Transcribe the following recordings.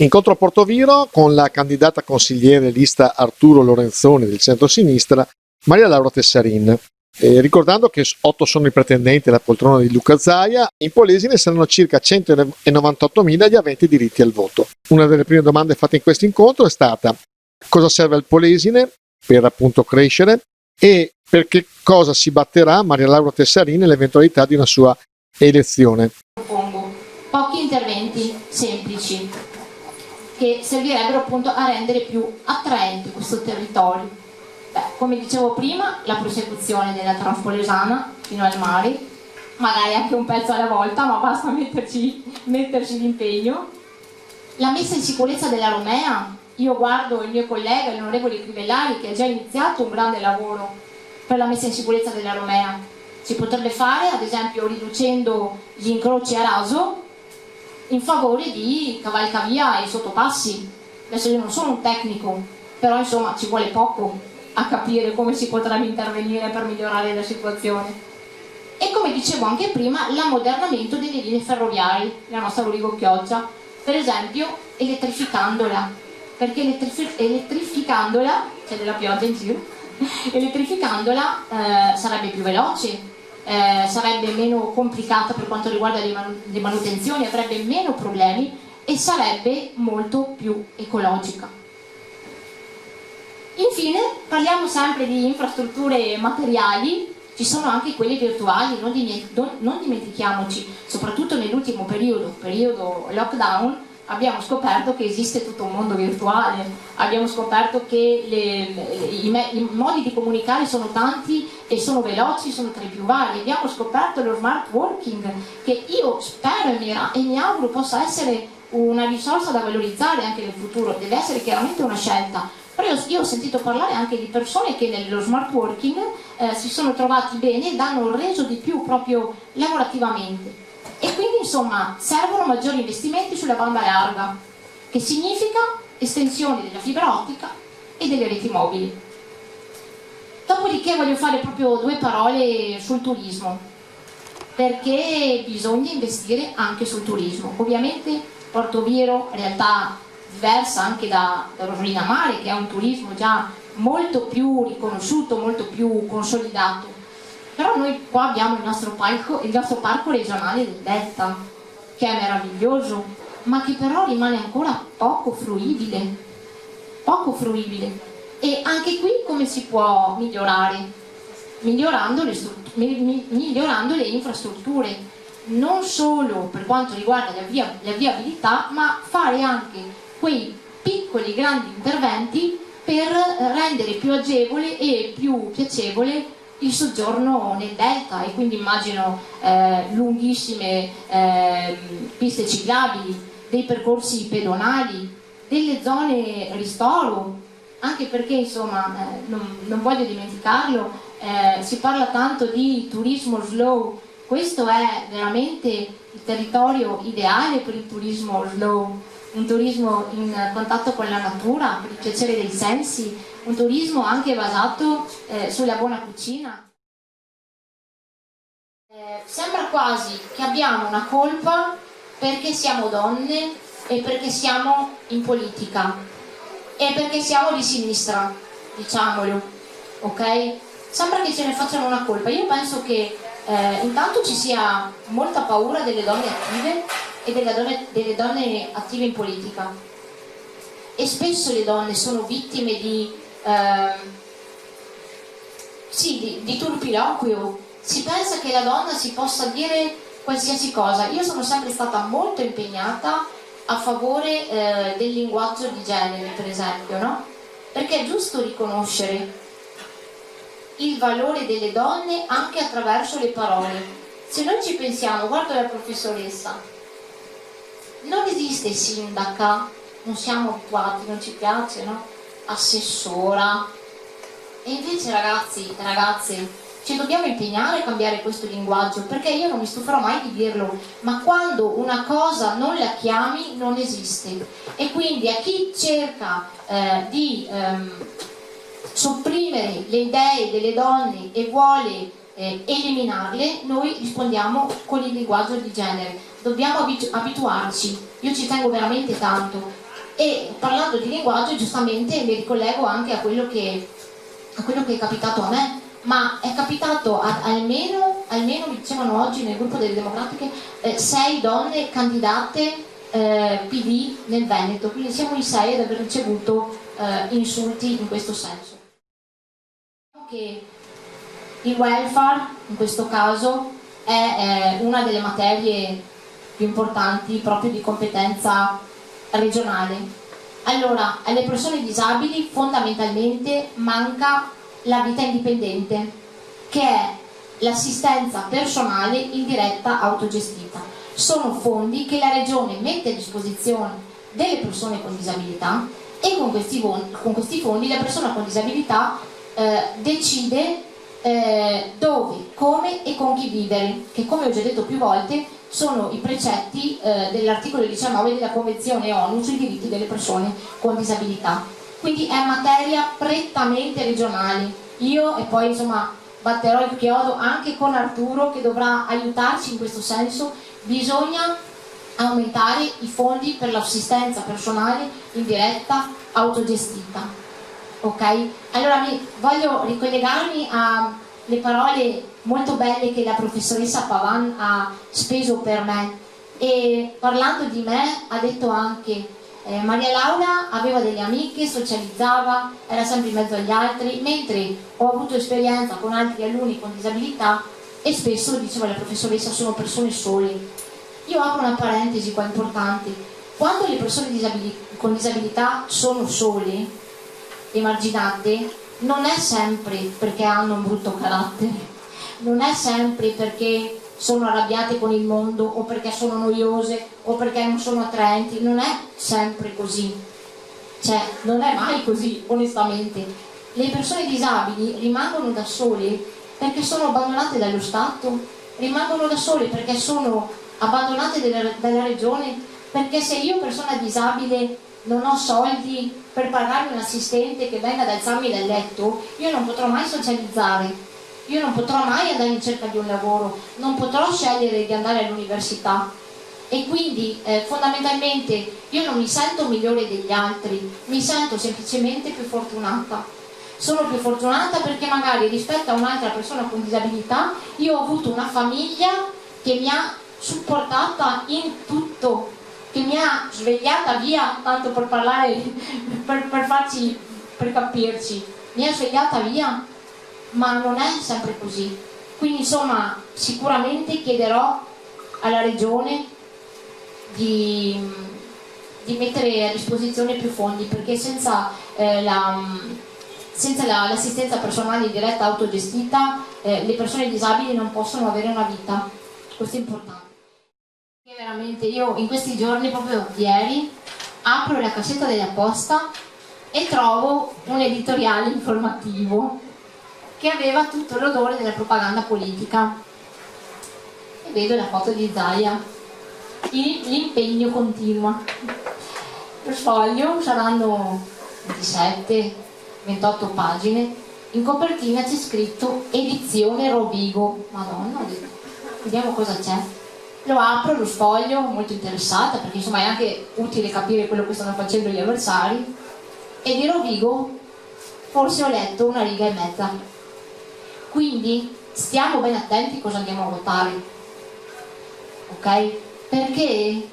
Incontro a Portoviro con la candidata consigliere lista Arturo Lorenzoni del centro-sinistra, Maria Laura Tessarin. Ricordando che 8 sono i pretendenti alla poltrona di Luca Zaia, in Polesine saranno circa 198.000 gli aventi diritti al voto. Una delle prime domande fatte in questo incontro è stata: cosa serve al Polesine per appunto crescere e per che cosa si batterà Maria Laura Tessarin nell'eventualità di una sua elezione? Propongo pochi interventi semplici che servirebbero appunto a rendere più attraente questo territorio. Come dicevo prima, la prosecuzione della Transpolesana fino al mare, magari anche un pezzo alla volta, ma basta metterci l'impegno. La messa in sicurezza della Romea, io guardo il mio collega, l'onorevole Crivellari, che ha già iniziato un grande lavoro per la messa in sicurezza della Romea. Si potrebbe fare, ad esempio, riducendo gli incroci a raso in favore di cavalcavia e sottopassi. Adesso io non sono un tecnico, però insomma ci vuole poco a capire come si potrebbe intervenire per migliorare la situazione. E come dicevo anche prima, l'ammodernamento delle linee ferroviarie, la nostra Lurigo-Chioggia, per esempio elettrificandola, perché elettrificandola, c'è della pioggia in giro, elettrificandola sarebbe più veloce, sarebbe meno complicata per quanto riguarda le manutenzioni, avrebbe meno problemi e sarebbe molto più ecologica. Infine parliamo sempre di infrastrutture materiali, ci sono anche quelle virtuali, non dimentichiamoci, soprattutto nell'ultimo periodo lockdown, abbiamo scoperto che esiste tutto un mondo virtuale, abbiamo scoperto che i modi di comunicare sono tanti e sono veloci, sono tra i più vari. Abbiamo scoperto lo smart working, che io spero e mi auguro possa essere una risorsa da valorizzare anche nel futuro, deve essere chiaramente una scelta. Però io ho sentito parlare anche di persone che nello smart working si sono trovati bene e hanno reso di più proprio lavorativamente. E quindi insomma servono maggiori investimenti sulla banda larga, che significa estensione della fibra ottica e delle reti mobili. Dopodiché voglio fare proprio 2 parole sul turismo, perché bisogna investire anche sul turismo. Ovviamente Portoviro, realtà diversa anche da Rosolina Mare, che è un turismo già molto più riconosciuto, molto più consolidato. Però noi qua abbiamo il nostro parco regionale del Delta, che è meraviglioso, ma che però rimane ancora poco fruibile. E anche qui come si può migliorare? Migliorando le infrastrutture, non solo per quanto riguarda la viabilità, ma fare anche quei piccoli grandi interventi per rendere più agevole e più piacevole il soggiorno nel delta, e quindi immagino lunghissime piste ciclabili, dei percorsi pedonali, delle zone ristoro, anche perché insomma non voglio dimenticarlo, si parla tanto di turismo slow. Questo è veramente il territorio ideale per il turismo slow, un turismo in contatto con la natura, per il piacere dei sensi, un turismo anche basato sulla buona cucina. Sembra quasi che abbiamo una colpa perché siamo donne e perché siamo in politica e perché siamo di sinistra, diciamolo, ok? Sembra che ce ne facciano una colpa. Io penso che intanto ci sia molta paura delle donne attive e delle donne attive in politica, e spesso le donne sono vittime di turpiloquio. Si pensa che la donna si possa dire qualsiasi cosa. Io sono sempre stata molto impegnata a favore del linguaggio di genere, per esempio, no? Perché è giusto riconoscere il valore delle donne anche attraverso le parole. Se noi ci pensiamo, guarda la professoressa, non esiste sindaca, non siamo abituati, non ci piace, no? Assessora. E invece ragazzi, ragazze, ci dobbiamo impegnare a cambiare questo linguaggio, perché io non mi stuferò mai di dirlo, ma quando una cosa non la chiami non esiste. E quindi a chi cerca di sopprimere le idee delle donne e vuole eliminarle, noi rispondiamo con il linguaggio di genere. Dobbiamo abituarci, io ci tengo veramente tanto, E parlando di linguaggio, giustamente mi ricollego anche a quello che è capitato a me, ma è capitato almeno mi dicevano oggi nel gruppo delle democratiche 6 donne candidate PD nel Veneto, quindi siamo in 6 ad aver ricevuto insulti in questo senso. Che il welfare in questo caso è una delle materie più importanti proprio di competenza regionale. Allora, alle persone disabili fondamentalmente manca la vita indipendente, che è l'assistenza personale indiretta autogestita. Sono fondi che la regione mette a disposizione delle persone con disabilità e con questi fondi la persona con disabilità decide dove, come e con chi vivere, che come ho già detto più volte sono i precetti dell'articolo 19 della Convenzione ONU sui diritti delle persone con disabilità. Quindi è materia prettamente regionale. Io e poi insomma batterò il chiodo anche con Arturo che dovrà aiutarci in questo senso. Bisogna aumentare i fondi per l'assistenza personale indiretta autogestita. Ok? Allora voglio ricollegarmi alle parole molto belle che la professoressa Pavan ha speso per me, e parlando di me ha detto anche Maria Laura aveva delle amiche, socializzava, era sempre in mezzo agli altri, mentre ho avuto esperienza con altri alunni con disabilità e spesso, diceva la professoressa, sono persone sole. Io apro una parentesi qua importante: quando le persone con disabilità sono sole, emarginate, non è sempre perché hanno un brutto carattere, non è sempre perché sono arrabbiate con il mondo o perché sono noiose o perché non sono attraenti, non è sempre così, cioè non è mai così onestamente. Le persone disabili rimangono da sole perché sono abbandonate dallo Stato, rimangono da sole perché sono abbandonate dalla regione, perché se io persona disabile non ho soldi per pagarmi un assistente che venga ad alzarmi dal letto, io non potrò mai socializzare, io non potrò mai andare in cerca di un lavoro, non potrò scegliere di andare all'università, e quindi fondamentalmente io non mi sento migliore degli altri, mi sento semplicemente più fortunata. Sono più fortunata perché magari rispetto a un'altra persona con disabilità io ho avuto una famiglia che mi ha supportata in tutto, che mi ha svegliata via, tanto per parlare, per capirci, mi ha svegliata via, ma non è sempre così. Quindi insomma sicuramente chiederò alla regione di mettere a disposizione più fondi, perché senza l'assistenza personale diretta autogestita le persone disabili non possono avere una vita. Questo è importante. E veramente io in questi giorni, proprio ieri, apro la cassetta della posta e trovo un editoriale informativo che aveva tutto l'odore della propaganda politica, e vedo la foto di Zaia, l'impegno continua. Lo sfoglio, saranno 27-28 pagine, in copertina c'è scritto edizione Rovigo. Madonna, vediamo cosa c'è. Lo apro, lo sfoglio, molto interessata, perché insomma è anche utile capire quello che stanno facendo gli avversari, e di Rovigo forse ho letto una riga e mezza. Quindi stiamo ben attenti cosa andiamo a votare, ok? Perché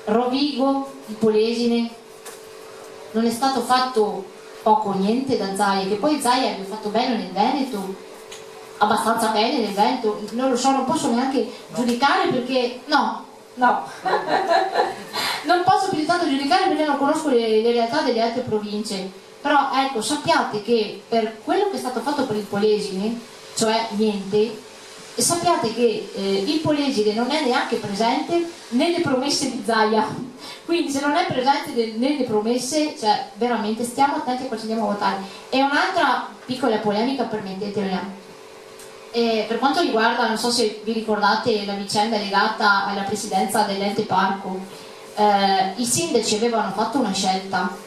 Rovigo di Polesine non è stato fatto poco o niente da Zaia, che poi Zaia abbia fatto bene nel Veneto, abbastanza bene nel Veneto, non lo so, non posso neanche giudicare perché no non posso più di tanto giudicare perché non conosco le realtà delle altre province. Però ecco, sappiate che per quello che è stato fatto per il Polesine, cioè niente, sappiate che il Polesine non è neanche presente nelle promesse di Zaia. Quindi se non è presente nelle promesse, cioè veramente stiamo attenti a cosa andiamo a votare. E un'altra piccola polemica, permettetemela. Per quanto riguarda, non so se vi ricordate la vicenda legata alla presidenza dell'ente parco, i sindaci avevano fatto una scelta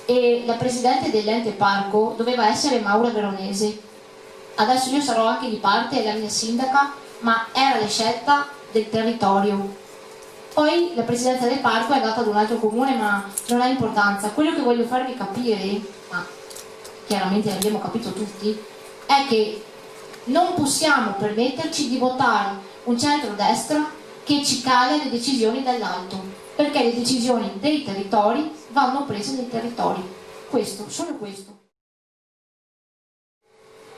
e la presidente dell'ente parco doveva essere Maura Veronese. Adesso io sarò anche di parte, è la mia sindaca, ma era la scelta del territorio. Poi la presidenza del parco è data ad un altro comune, ma non ha importanza. Quello che voglio farvi capire, ma chiaramente l'abbiamo capito tutti, è che non possiamo permetterci di votare un centro-destra che ci cala le decisioni dall'alto, perché le decisioni dei territori vanno prese nei territori. Questo, solo questo.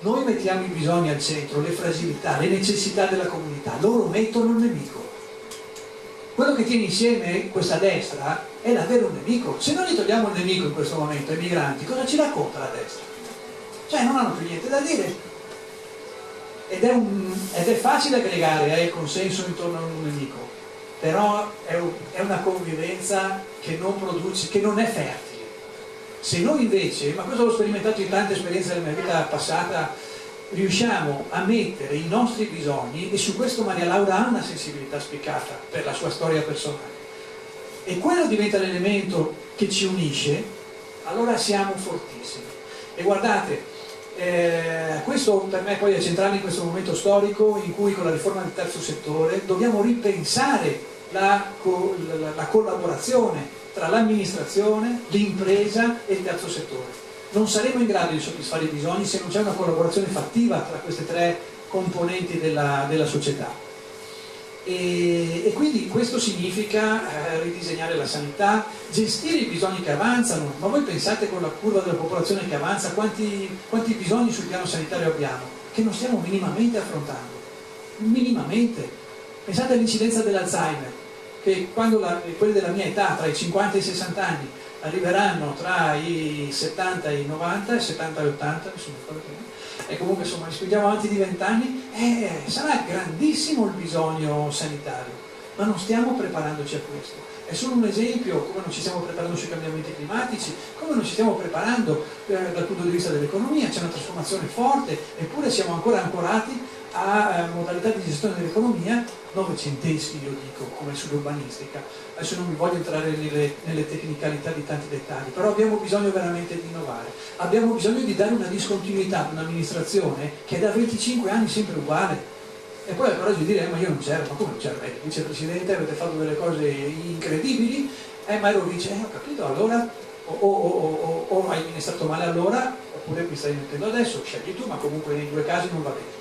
Noi mettiamo i bisogni al centro, le fragilità, le necessità della comunità, loro mettono il nemico. Quello che tiene insieme questa destra è l'avere un nemico. Se noi gli togliamo il nemico in questo momento, i migranti, cosa ci racconta la destra? Cioè non hanno più niente da dire. Ed è facile aggregare il consenso intorno a un nemico, però è una convivenza che non produce, che non è fertile. Se noi invece, ma questo l'ho sperimentato in tante esperienze della mia vita passata, riusciamo a mettere i nostri bisogni, e su questo Maria Laura ha una sensibilità spiccata per la sua storia personale, e quello diventa l'elemento che ci unisce, allora siamo fortissimi. E guardate, questo per me poi è centrale in questo momento storico in cui con la riforma del terzo settore dobbiamo ripensare la collaborazione tra l'amministrazione, l'impresa e il terzo settore. Non saremo in grado di soddisfare i bisogni se non c'è una collaborazione fattiva tra queste tre componenti della società. E quindi questo significa ridisegnare la sanità, gestire i bisogni che avanzano. Ma voi pensate, con la curva della popolazione che avanza, quanti bisogni sul piano sanitario abbiamo, che non stiamo minimamente affrontando? Minimamente. Pensate all'incidenza dell'Alzheimer, che quando quelli della mia età, tra i 50 e i 60 anni, arriveranno tra i 70 e i 90, i 70 e 80, nessuno ricorda più, e comunque insomma spingiamo avanti di 20 anni, sarà grandissimo il bisogno sanitario, ma non stiamo preparandoci a questo. È solo un esempio come non ci stiamo preparando sui cambiamenti climatici, come non ci stiamo preparando dal punto di vista dell'economia. C'è una trasformazione forte, eppure siamo ancora ancorati a modalità di gestione dell'economia novecenteschi, io dico, come sull'urbanistica. Adesso non mi voglio entrare nelle tecnicalità di tanti dettagli, però abbiamo bisogno veramente di innovare, abbiamo bisogno di dare una discontinuità ad un'amministrazione che è da 25 anni sempre uguale. E poi al coraggio di dire, ma io non c'ero, ma come non c'ero? Vicepresidente, avete fatto delle cose incredibili, ma ero vice, ho capito, allora o hai amministrato male allora, oppure mi stai mettendo adesso, scegli tu, ma comunque nei due casi non va bene.